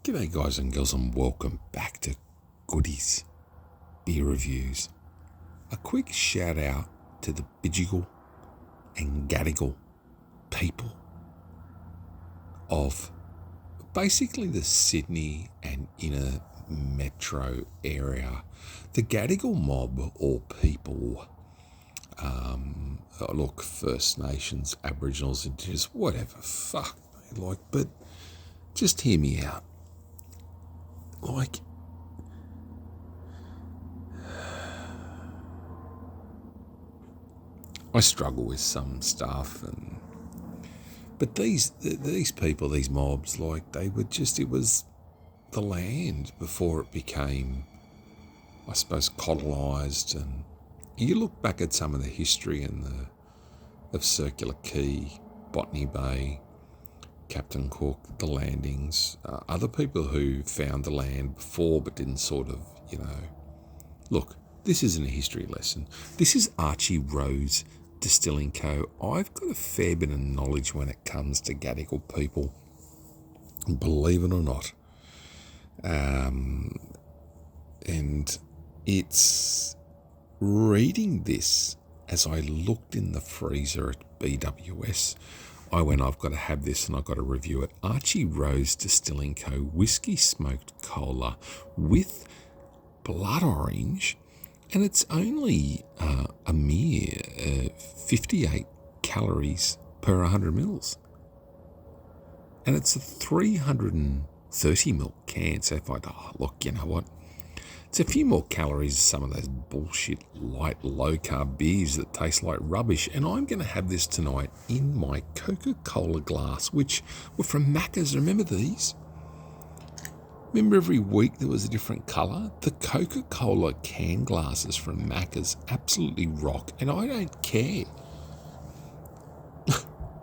G'day guys and girls and welcome back to Goodies Beer Reviews. A quick shout out to the Gadigal and Gadigal people of basically the Sydney and inner metro area. The Gadigal mob or people, look, First Nations, Aboriginals, Indigenous, whatever, but just hear me out. I struggle with some stuff, but these people, these mobs, it was the land before it became, I suppose, colonised. And you look back at some of the history of Circular Quay, Botany Bay, Captain Cook, the landings, other people who found the land before but didn't look, this isn't a history lesson. This is Archie Rose Distilling Co. I've got a fair bit of knowledge when it comes to Gadigal people, believe it or not. And it's reading this as I looked in the freezer at BWS. I've got to have this and I've got to review it. Archie Rose Distilling Co. Whiskey Smoked Cola with blood orange, and it's only a mere 58 calories per 100 mils. And it's a 330 ml can, so if look, you know what? It's a few more calories than some of those bullshit light, low-carb beers that taste like rubbish. And I'm going to have this tonight in my Coca-Cola glass, which were from Macca's. Remember these? Remember every week there was a different colour? The Coca-Cola can glasses from Macca's absolutely rock, and I don't care.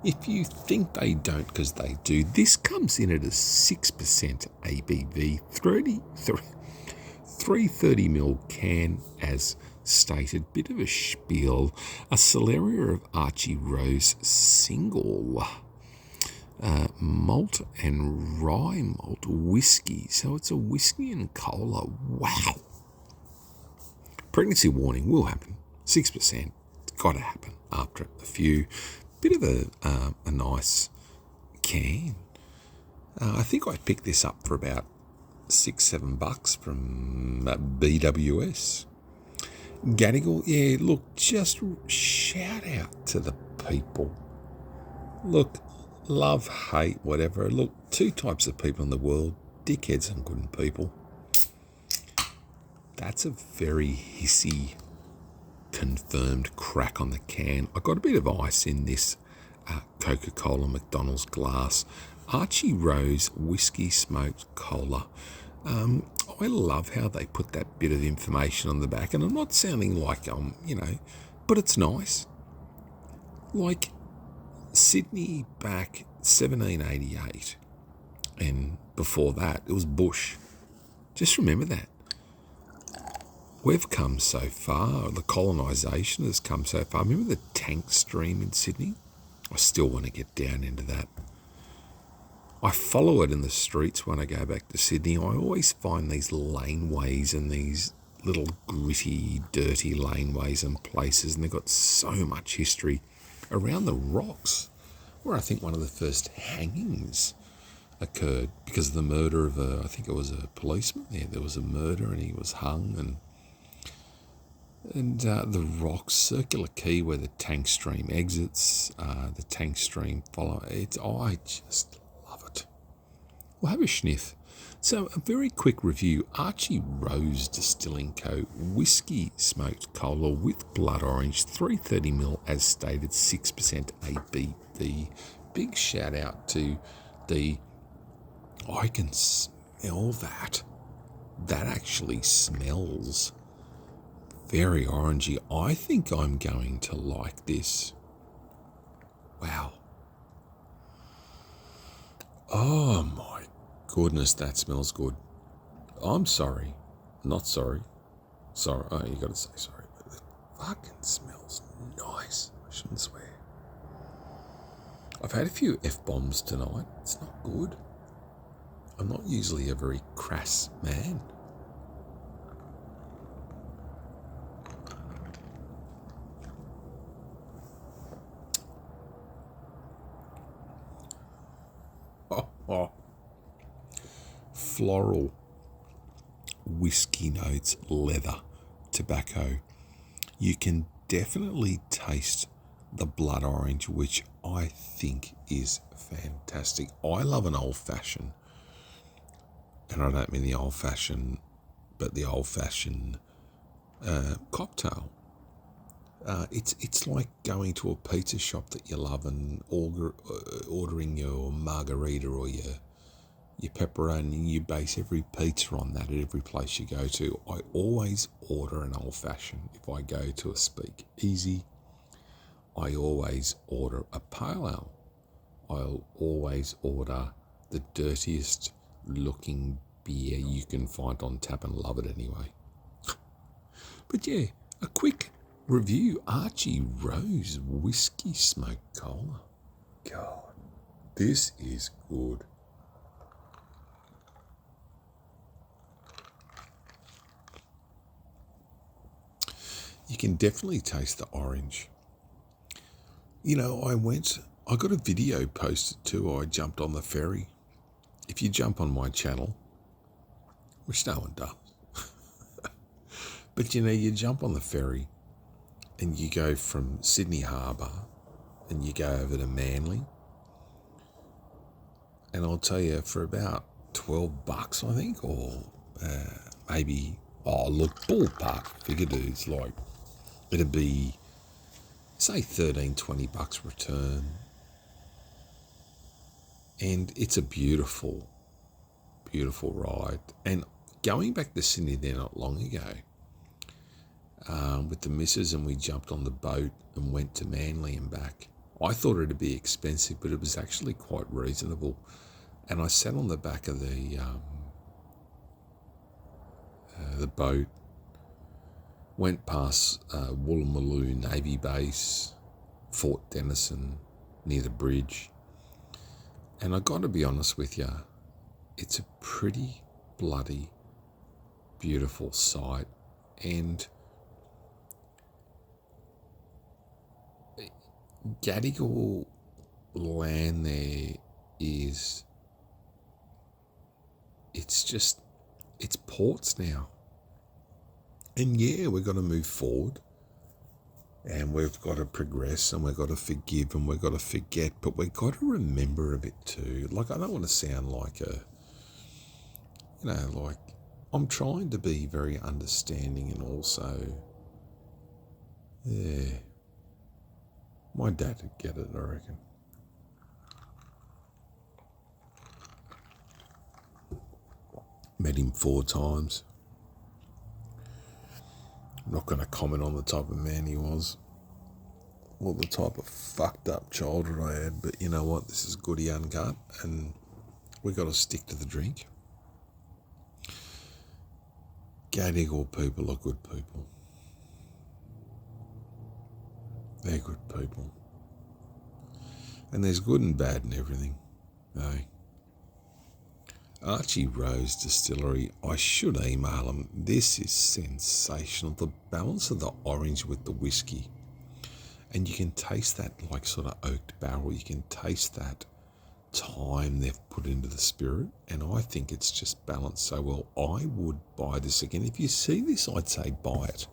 If you think they don't, because they do. This comes in at a 6% ABV, 330ml can, as stated. Bit of a spiel. A Celeria of Archie Rose single malt and rye malt whiskey. So it's a whiskey and cola. Wow. Pregnancy warning will happen. 6%. It's got to happen after a few. Bit of a nice can. I think I picked this up for about $6-7 from BWS. Gadigal, yeah, look, just shout out to the people. Look, love, hate, whatever. Look, two types of people in the world, dickheads and good people. That's a very hissy, confirmed crack on the can. I got a bit of ice in this Coca-Cola McDonald's glass. Archie Rose Whiskey Smoked Cola. I love how they put that bit of information on the back, and I'm not sounding like but it's nice. Like Sydney back 1788, and before that it was bush. Just remember that. We've come so far. The colonisation has come so far. Remember the tank stream in Sydney? I still want to get down into that. I follow it in the streets when I go back to Sydney. I always find these laneways and these little gritty, dirty laneways and places, and they've got so much history around the rocks, where I think one of the first hangings occurred because of the murder of I think it was a policeman. Yeah, there was a murder and he was hung, and the rocks, Circular Quay, where the tank stream exits, the tank stream follow. I just love it. We'll have a sniff. So a very quick review. Archie Rose Distilling Co. Whiskey Smoked Cola with blood orange, 330ml, as stated, 6% ABV. Big shout out to I can smell that. That actually smells very orangey. I think I'm going to like this. Wow. Oh my goodness, that smells good. I'm sorry. Not sorry. Sorry. Oh, you got to say sorry. But it fucking smells nice. I shouldn't swear. I've had a few F-bombs tonight. It's not good. I'm not usually a very crass man. Oh. Floral, whiskey notes, leather, tobacco. You can definitely taste the blood orange, which I think is fantastic. I love an old-fashioned, and I don't mean the old-fashioned, but the old-fashioned cocktail. It's like going to a pizza shop that you love and ordering your margarita or your pepperoni. You base every pizza on that at every place you go to. I always order an old-fashioned. If I go to a speak easy, I always order a pale ale. I'll always order the dirtiest looking beer you can find on tap and love it anyway. But yeah, a quick review. Archie Rose Whiskey Smoked Cola. God, this is good. You can definitely taste the orange. You know, I got a video posted too. I jumped on the ferry. If you jump on my channel, which no one does, but you know, you jump on the ferry and you go from Sydney Harbour and you go over to Manly. And I'll tell you, for about $12, I think, or maybe, ballpark figure, dudes, like, it'd be, say, $13-20 return. And it's a beautiful, beautiful ride. And going back to Sydney there not long ago, with the missus, and we jumped on the boat and went to Manly and back. I thought it'd be expensive, but it was actually quite reasonable. And I sat on the back of the boat, went past Woolloomooloo Navy Base, Fort Denison, near the bridge. And I got to be honest with you, it's a pretty bloody beautiful sight. And Gadigal land there is, it's ports now. And yeah, we've got to move forward and we've got to progress and we've got to forgive and we've got to forget, but we've got to remember a bit too. Like, I don't want to sound like like I'm trying to be very understanding and also, yeah, my dad would get it, I reckon. Met him 4 times. I'm not going to comment on the type of man he was or the type of fucked up childhood I had, but you know what? This is goody uncut and we got to stick to the drink. Gadigal people are good people. They're good people. And there's good and bad in everything. Hey. Archie Rose Distillery, I should email them. This is sensational. The balance of the orange with the whiskey. And you can taste that like sort of oaked barrel. You can taste that time they've put into the spirit. And I think it's just balanced so well. I would buy this again. If you see this, I'd say buy it.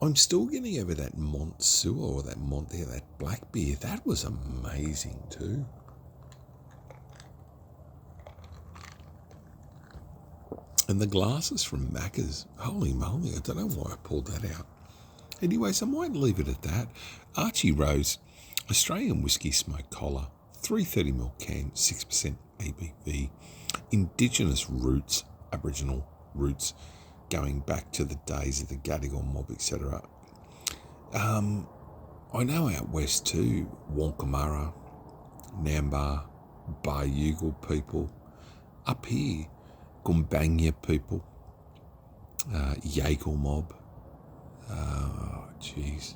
I'm still getting over that Montsua or that black beer. That was amazing too. And the glasses from Macca's, holy moly, I don't know why I pulled that out. Anyways, I might leave it at that. Archie Rose, Australian Whiskey Smoked Cola, 330ml can, 6% ABV. Indigenous roots, Aboriginal roots, going back to the days of the Gadigal mob, etc. I know out west too, Wonkamara, Nambar, Bar-Yugal people. Up here, Gumbanya people, Yakel mob. Oh, jeez.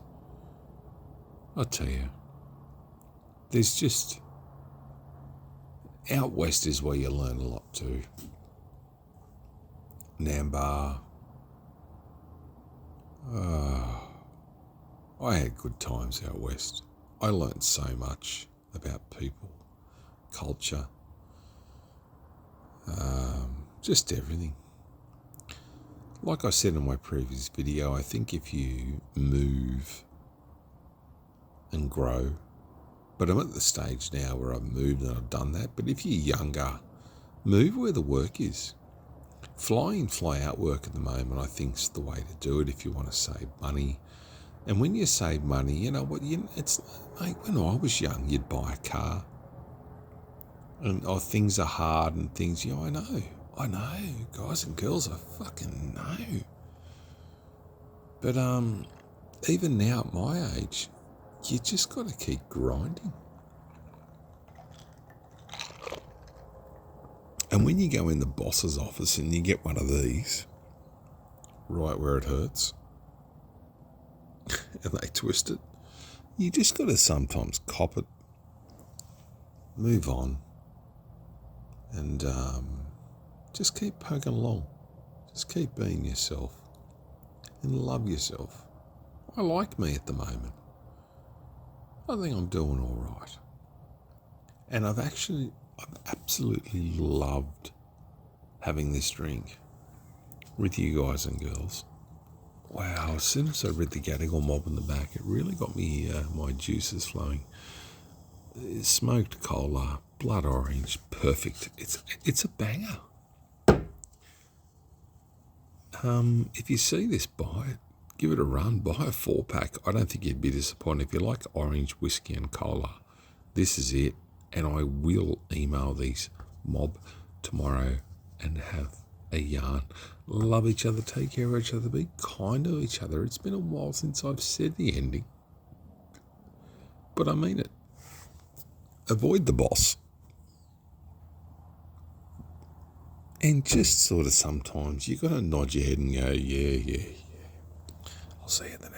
I'll tell you, there's just, Out west is where you learn a lot too. Nambar. I had good times out west. I learned so much about people, culture, just everything. Like I said in my previous video, I think if you move and grow, but I'm at the stage now where I've moved and I've done that, but if you're younger, move where the work is. Fly in, fly out work at the moment, I think, is the way to do it if you want to save money. And when you save money, you know what, it's, mate, when I was young, you'd buy a car. And things are hard and things, I know, guys and girls, I fucking know. But even now at my age, you just got to keep grinding. And when you go in the boss's office and you get one of these, right where it hurts, and they twist it, you just got to sometimes cop it, move on, and just keep poking along. Just keep being yourself and love yourself. I like me at the moment. I think I'm doing all right. And I've absolutely loved having this drink with you guys and girls. Wow, as soon as I read the Gadigal mob in the back, it really got me, my juices flowing. Smoked cola, blood orange, perfect. It's a banger. If you see this, buy it. Give it a run. Buy a 4-pack. I don't think you'd be disappointed. If you like orange whiskey and cola, this is it. And I will email these mob tomorrow and have a yarn. Love each other, take care of each other, be kind to each other. It's been a while since I've said the ending, but I mean it. Avoid the boss. And just sort of sometimes you got to nod your head and go, yeah. I'll see you then.